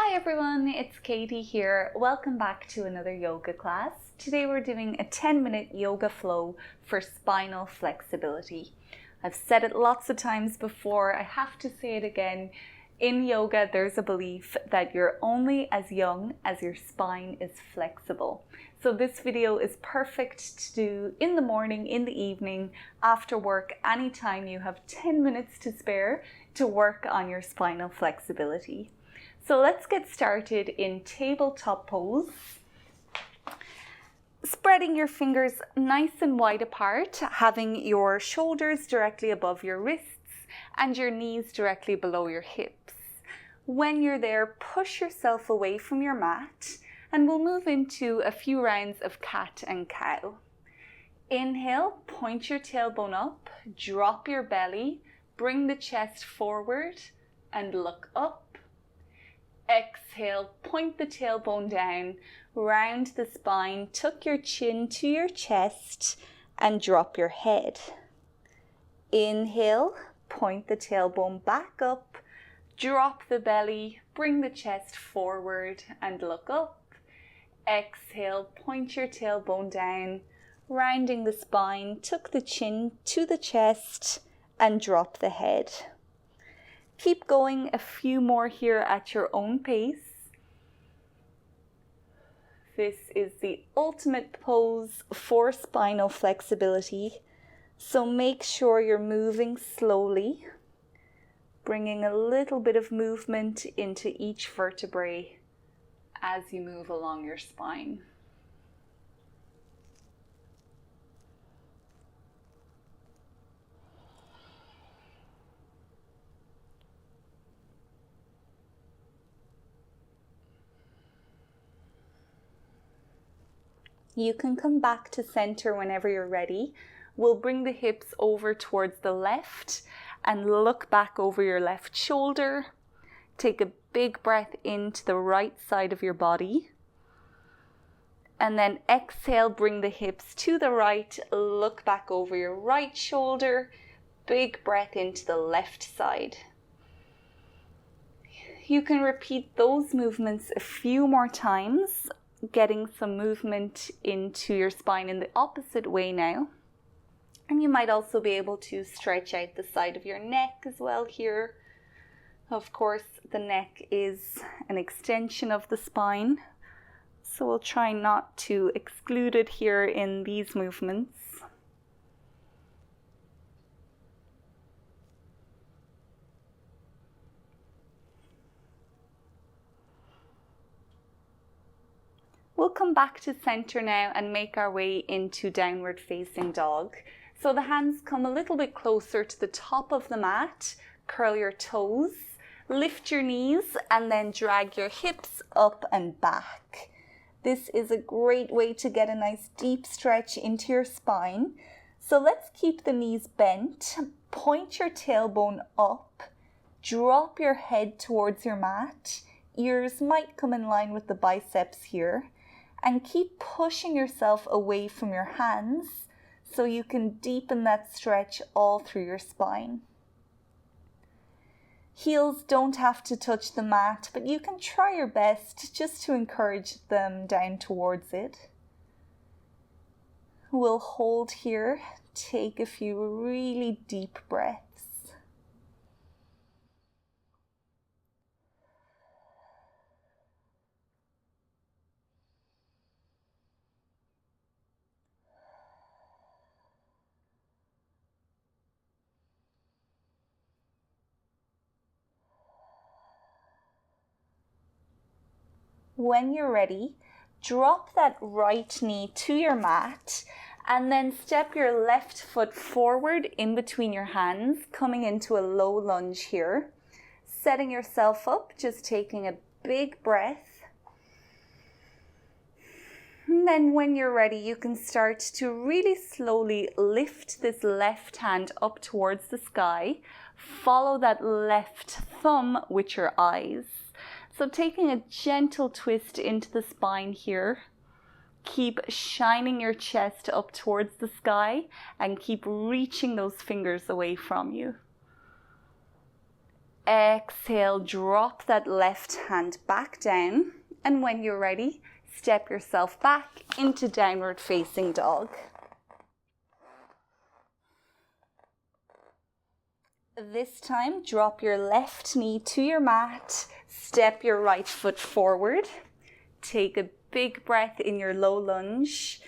Hi everyone, it's Katie here. Welcome back to another yoga class. Today we're doing a 10-minute yoga flow for spinal flexibility. I've said it lots of times before, I have to say it again. In yoga, there's a belief that you're only as young as your spine is flexible. So this video is perfect to do in the morning, in the evening, after work, anytime you have 10 minutes to spare to work on your spinal flexibility. So let's get started in Tabletop Pose. Spreading your fingers nice and wide apart, having your shoulders directly above your wrists and your knees directly below your hips. When you're there, push yourself away from your mat and we'll move into a few rounds of cat and cow. Inhale, point your tailbone up, drop your belly, bring the chest forward and look up. Exhale, point the tailbone down, round the spine, tuck your chin to your chest and drop your head. Inhale, point the tailbone back up, drop the belly, bring the chest forward and look up. Exhale, point your tailbone down, rounding the spine, tuck the chin to the chest and drop the head. Keep going, a few more here at your own pace. This is the ultimate pose for spinal flexibility, so make sure you're moving slowly, bringing a little bit of movement into each vertebrae as you move along your spine. You can come back to center whenever you're ready. We'll bring the hips over towards the left and look back over your left shoulder. Take a big breath into the right side of your body. And then exhale, bring the hips to the right, look back over your right shoulder. Big breath into the left side. You can repeat those movements a few more times, getting some movement into your spine in the opposite way now. And you might also be able to stretch out the side of your neck as well here. Of course, the neck is an extension of the spine, so we'll try not to exclude it here in these movements. We'll come back to center now and make our way into downward facing dog. So the hands come a little bit closer to the top of the mat, curl your toes, lift your knees and then drag your hips up and back. This is a great way to get a nice deep stretch into your spine. So let's keep the knees bent, point your tailbone up, drop your head towards your mat. Ears might come in line with the biceps here. And keep pushing yourself away from your hands so you can deepen that stretch all through your spine. Heels don't have to touch the mat, but you can try your best just to encourage them down towards it. We'll hold here, take a few really deep breaths. When you're ready, drop that right knee to your mat and then step your left foot forward in between your hands, coming into a low lunge here. Setting yourself up, just taking a big breath. And then when you're ready, you can start to really slowly lift this left hand up towards the sky. Follow that left thumb with your eyes. So taking a gentle twist into the spine here. Keep shining your chest up towards the sky and keep reaching those fingers away from you. Exhale, drop that left hand back down. And when you're ready, step yourself back into downward facing dog. This time, drop your left knee to your mat, step your right foot forward. Take a big breath in your low lunge.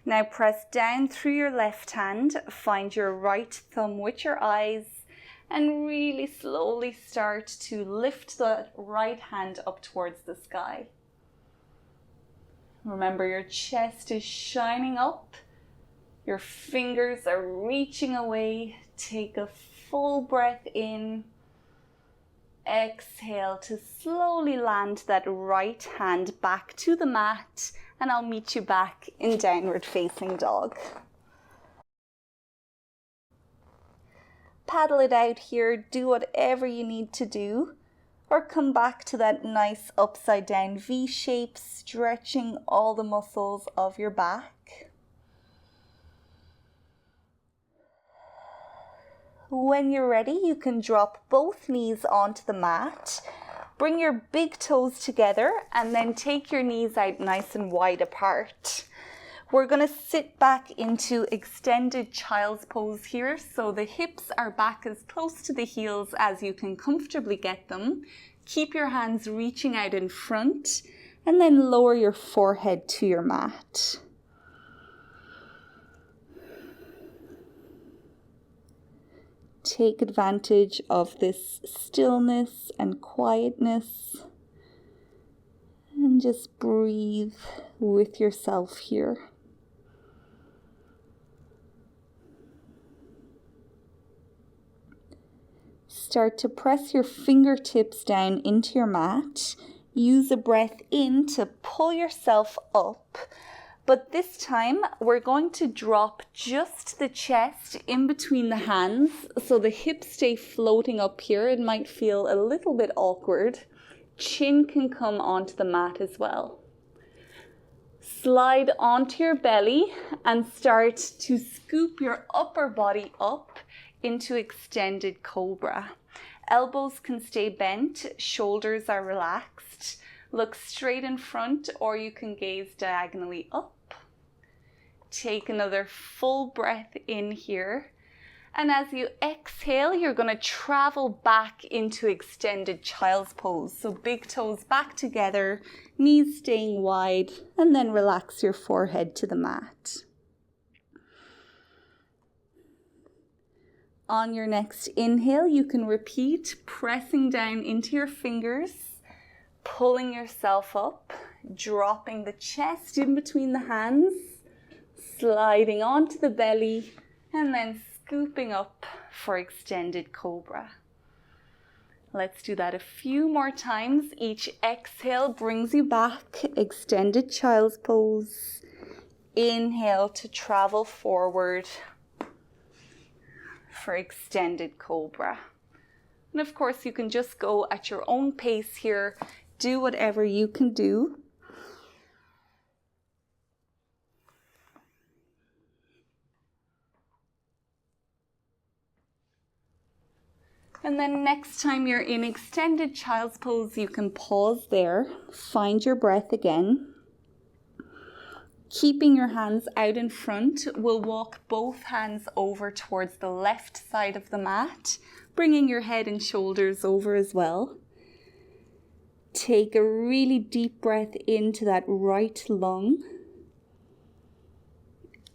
Now press down through your left hand, find your right thumb with your eyes, and really slowly start to lift the right hand up towards the sky. Remember, your chest is shining up, your fingers are reaching away. Take a full breath in. Exhale to slowly land that right hand back to the mat, and I'll meet you back in downward facing dog. Paddle it out here, do whatever you need to do, or come back to that nice upside down V shape, stretching all the muscles of your back. When you're ready, you can drop both knees onto the mat. Bring your big toes together and then take your knees out nice and wide apart. We're going to sit back into extended child's pose here. So the hips are back as close to the heels as you can comfortably get them. Keep your hands reaching out in front and then lower your forehead to your mat. Take advantage of this stillness and quietness and just breathe with yourself here. Start to press your fingertips down into your mat. Use a breath in to pull yourself up. But this time, we're going to drop just the chest in between the hands, so the hips stay floating up here. It might feel a little bit awkward. Chin can come onto the mat as well. Slide onto your belly and start to scoop your upper body up into extended cobra. Elbows can stay bent, shoulders are relaxed. Look straight in front, or you can gaze diagonally up. Take another full breath in here. And as you exhale, you're going to travel back into extended child's pose. So big toes back together, knees staying wide, and then relax your forehead to the mat. On your next inhale, you can repeat, pressing down into your fingers, pulling yourself up, dropping the chest in between the hands, sliding onto the belly, and then scooping up for extended cobra. Let's do that a few more times. Each exhale brings you back, extended child's pose. Inhale to travel forward for extended cobra. And of course, you can just go at your own pace here. Do whatever you can do. And then next time you're in extended child's pose, you can pause there, find your breath again. Keeping your hands out in front, we'll walk both hands over towards the left side of the mat, bringing your head and shoulders over as well. Take a really deep breath into that right lung.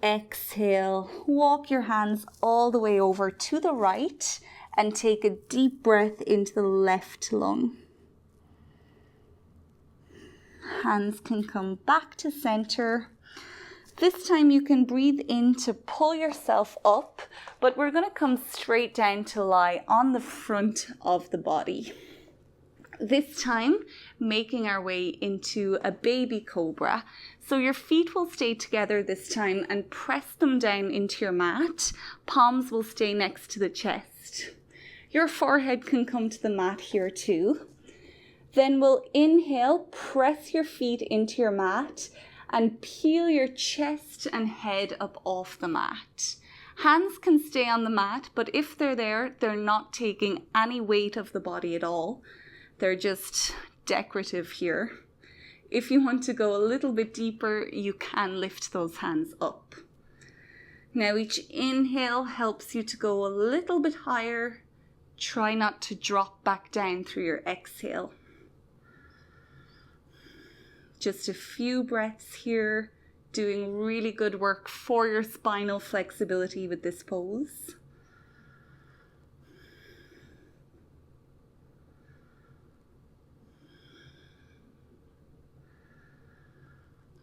Exhale, walk your hands all the way over to the right and take a deep breath into the left lung. Hands can come back to center. This time you can breathe in to pull yourself up, but we're going to come straight down to lie on the front of the body. This time, making our way into a baby cobra. So your feet will stay together this time and press them down into your mat. Palms will stay next to the chest. Your forehead can come to the mat here too. Then we'll inhale, press your feet into your mat and peel your chest and head up off the mat. Hands can stay on the mat, but if they're there, they're not taking any weight of the body at all. They're just decorative here. If you want to go a little bit deeper, you can lift those hands up. Now each inhale helps you to go a little bit higher. Try not to drop back down through your exhale. Just a few breaths here, doing really good work for your spinal flexibility with this pose.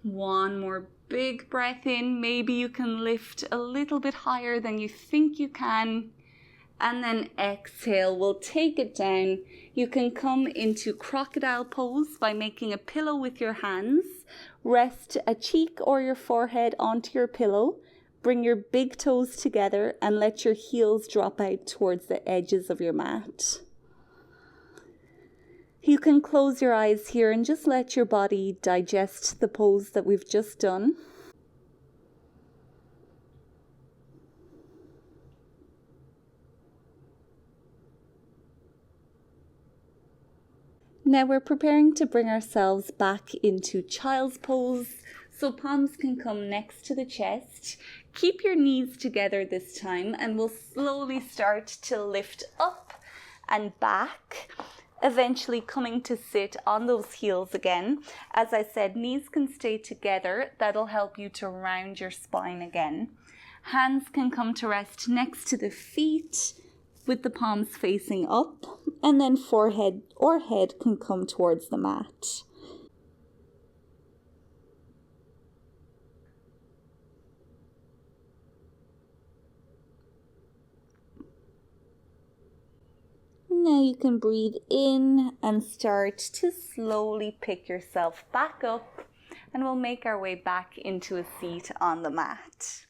One more big breath in. Maybe you can lift a little bit higher than you think you can. And then exhale, we'll take it down. You can come into Crocodile Pose by making a pillow with your hands. Rest a cheek or your forehead onto your pillow. Bring your big toes together and let your heels drop out towards the edges of your mat. You can close your eyes here and just let your body digest the pose that we've just done. Now we're preparing to bring ourselves back into child's pose, so palms can come next to the chest. Keep your knees together this time and we'll slowly start to lift up and back, eventually coming to sit on those heels again. As I said, knees can stay together. That'll help you to round your spine again. Hands can come to rest next to the feet, with the palms facing up, and then forehead or head can come towards the mat. Now you can breathe in and start to slowly pick yourself back up, and we'll make our way back into a seat on the mat.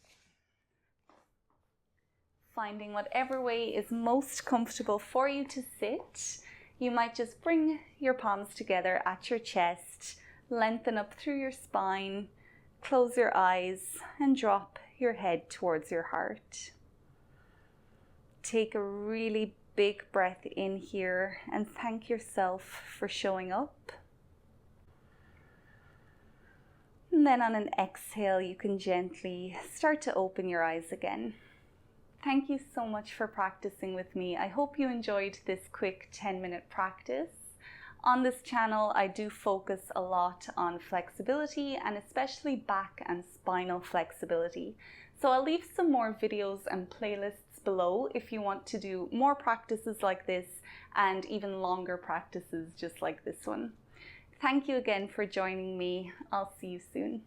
Finding whatever way is most comfortable for you to sit. You might just bring your palms together at your chest, lengthen up through your spine, close your eyes and drop your head towards your heart. Take a really big breath in here and thank yourself for showing up. And then on an exhale, you can gently start to open your eyes again. Thank you so much for practicing with me. I hope you enjoyed this quick 10-minute practice. On this channel, I do focus a lot on flexibility and especially back and spinal flexibility. So I'll leave some more videos and playlists below if you want to do more practices like this and even longer practices just like this one. Thank you again for joining me. I'll see you soon.